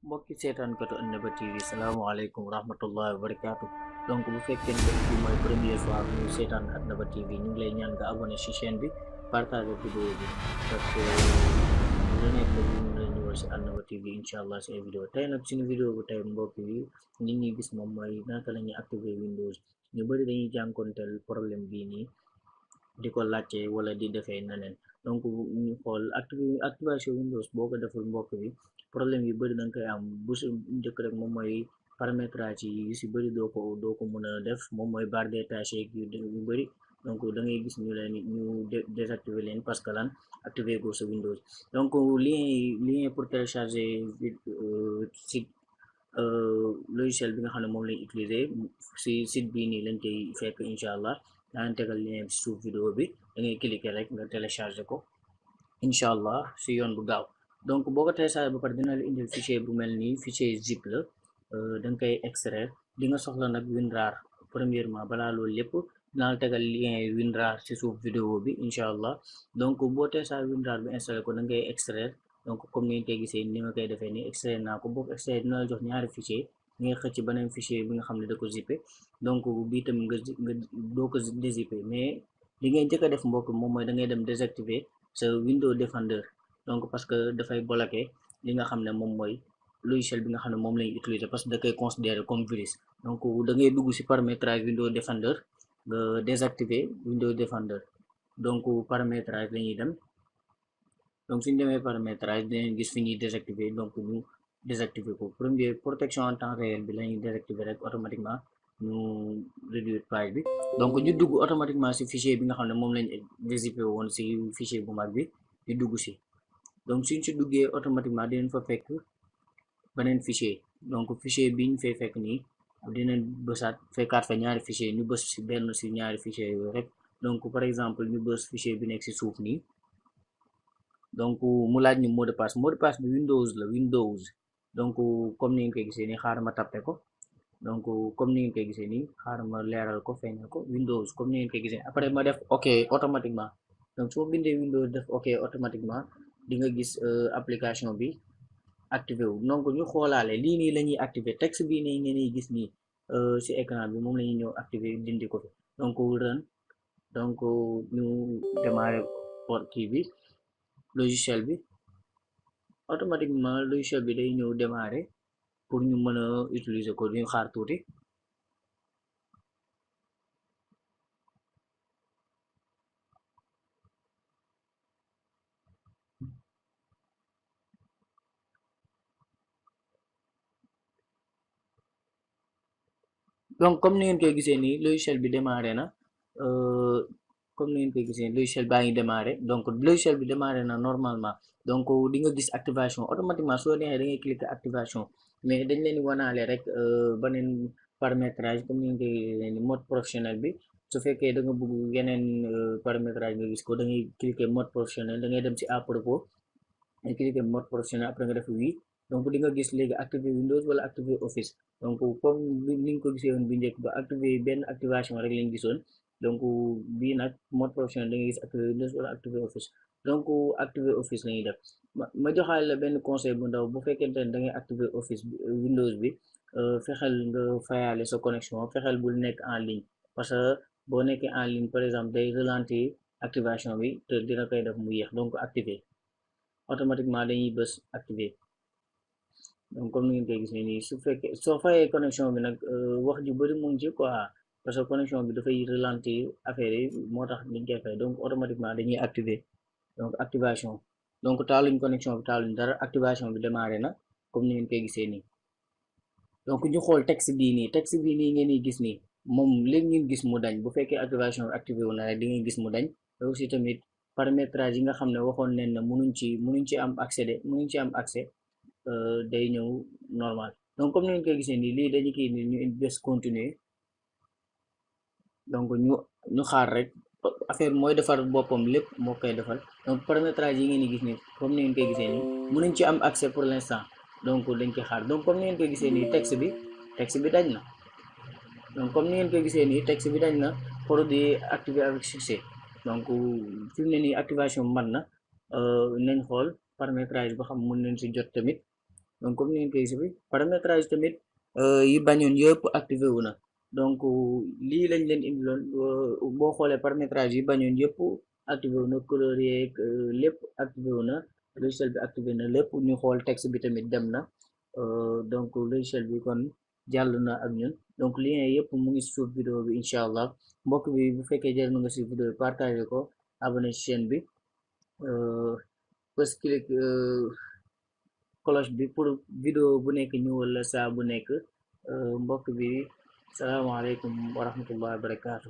mbokki seetaankatu Thiénaba TV salaamaaleykum wa rahmatullahi wa barakaatu. Donc bu fekkente bi mooy première fois ñu seetaan Thiénaba TV ñu ngi lay ñaan nga abonné ci chaîne bi partage vidéo bi parce que lu nekk ñu la ñëwal ci Thiénaba TV incha allah ci ay vidéo tey nag suñu vidéo bu tey mbokk yi nit ñi gis moom mooy naka la ñuy activer Windows. ñu bëri dañuy jànkonteel problème bii nii di ko laajte wala di defee neneen donc ñu xool activation Windows boo ko deful mbokk bi problème yu bëri danga koy am bu si njëkk rek moom mooy paramétrage yi si bëri doo ko mën a def moom mooy barre des tâches yu bëri donc da ngay gis ñu leen ñu désactiver leen parce que lan activer go sa Windows. Donc lien pour télécharger site logiciel bi nga xam ne moom lañ utiliser si site bii nii lañ koy fekk incha allah daan tegal lien bi si suuf vidéo bi da ngay cliquer rek nga télécharger ko incha allah si yoon bu gaaw. Donc boo ko télécharger ba pare dina la indil fichier bu mel nii fichier zip la da nga koy extraire di nga soxla nag WinRAR premièrement balaa loolu lépp dinaa la tegal lien WinRAR si suuf vidéo bi incha allah. Donc boo télécharger WinRAR bi installé ko da ngay extraire donc comme ni nga koy gisee ni ma koy defee nii extraire naa ko boo ko extraire dina la jox ñaari fichier ngay xëcc beneen fichier bi nga xam ne da ko zippé donc bii tam nga doo ko dézippé mais li ngay njëkk a def mbokk moom mooy da ngay dem désactiver sa Windows Defender. Donc parce que dafay bloquer li nga xam ne moom mooy logiciel bi nga xam ne moom lañu utiliser parce que da koy considérer comme virus. Donc da ngay dugg ci paramétrage Windows Defender nga désactiver Windows Defender donc paramétrage lañuy dem donc suñu demee paramétrage dinañ gis fi ñuy désactiver donc ñu désactiver ko première protection en temps réel bi lañuy désactiver rek automatiquement ñu réduire page bi donc ñu dugg automatiquement ci fichier bi nga xam ne moom lañ dézippé woon ci fichier bu mag bi ñu dugg ci. Donc suñ si duggee automatiquement dinañ fa fekk beneen fichier donc fichier bi ñu fay fekk nii dinañ bësaat fekkaat fa ñaari fichier ñu bës si benn si ñaari fichier yooyu rek donc par exemple ñu bës fichier bi nekk si suuf nii donc mu laaj ñu mot de passe bi Windows la Windows donc comme ni ngeen koy gisee nii xaaral ma tappe ko donc comme ni ngeen koy gisee nii xaaral ma leeral ko feeñal ko Windows comme ni ngeen koy gisee après ma def OK automatiquement donc su ma bindee Windows def OK automatiquement di nga gis application bi activé wu donc ñu xoolaale lii nii la ñuy activé texte bii nii ngeen gis nii ci écran bi moom la ñuy ñëw activé dindi ko fi donc run donc ñu démarrer port kii bi logiciel bi automatiquement logiciel bi day ñëw démarrer pour ñu mën a utiliser ko ñu xaar tuuti. Donc comme ni ngeen koy gisee nii logiciel bi démarré na comme ni ngeen koy gisee logiciel baa ngi démarré donc logiciel bi démarré na normalement donc di nga gis activation automatiquement soo neexee da ngay cliquer activation mais dañ leen di wanaale rek beneen paramétrage comme ni ngeen koy gisee ni mode professionnel bi su fekkee da nga bëgg yeneen paramétrage nga gis ko da ngay cliquer mode professionnel da ngay dem ci à propos nga cliquer mode professionnel après nga def oui donc di nga gis léegi activer Windows wala activer Office donc comme ni nga ko gisee woon bu njëkk ba activer benn activation rek lañ gisoon donc bii nag mode professionnel da ngay gis activer Windows wala activer Office donc activer Office la ñuy def ma joxaale la benn conseil bu ndaw bu fekkente ne da ngay activer Office Windows bi fexeel nga fayaale sa connexion fexeel bul nekk en ligne parce que boo nekkee en ligne par exemple day ralentir activation bi te dina koy def mu yéex donc activer automatiquement dañuy bës activer donc comme ni ngeen koy gisee nii su fekkee soo fayee connexion bi nag wax ju bëri mu ngi ci quoi parce que connexion bi dafay ralentir affaire yi moo tax dañ koy fay donc automatiquement dañuy activer donc activation donc taaluñ connexion bi taaluñ dara activation bi démarré na comme ni ngeen koy gisee nii donc ñu xool texte bii nii ngeen di gis nii moom léegi ngeen gis mu dañ bu fekkee activation bi activé wu na rek di ngeen gis mu dañ aussi tamit paramétrage yi nga xam ne waxoon nañ ne mënuñ ci am accès day ñëw normal donc comme ni ngeen koy gisee nii lii dañu kii ni ñu bés continuer donc ñu xaar rek affaire mooy defar boppam lépp moo koy defal donc paramétrage yi ngeen di gis nii comme ni ngeen koy gisee nii mënuñ ci am accès pour l'instant donc dañ koy xaar donc comme ni ngeen koy gisee nii texte bi dañ na donc comme ni ngeen koy gisee nii texte bi dañ na produit activé avec succès donc fi mu ne nii activation mat na nañ xool paramétrage ba xam mën nañ si jot tamit donc comme ni ngeen koy gis paramétrage tamit yi bañoon yëpp activé wu na donc lii lañ leen indiloon boo xoolee paramétrage yi bañoon yëpp activé wu na couleur yeeg lépp activé wu na logiciel bi activé na lépp ñu xool texte bi tamit dem na donc logiciel bi kon jàll na ak ñun donc lien yëpp mu ngi suuf vidéo bi incha allah mbokk bi bu fekkee jël na nga si vidéo bi partagé ko abonné ci chaîne bi bës clic cloche bi pour vidéo bu nekk ñëwal la saa bu nekk mbokk bi salaamaaleykum wa rahmatullahi wa barakaatu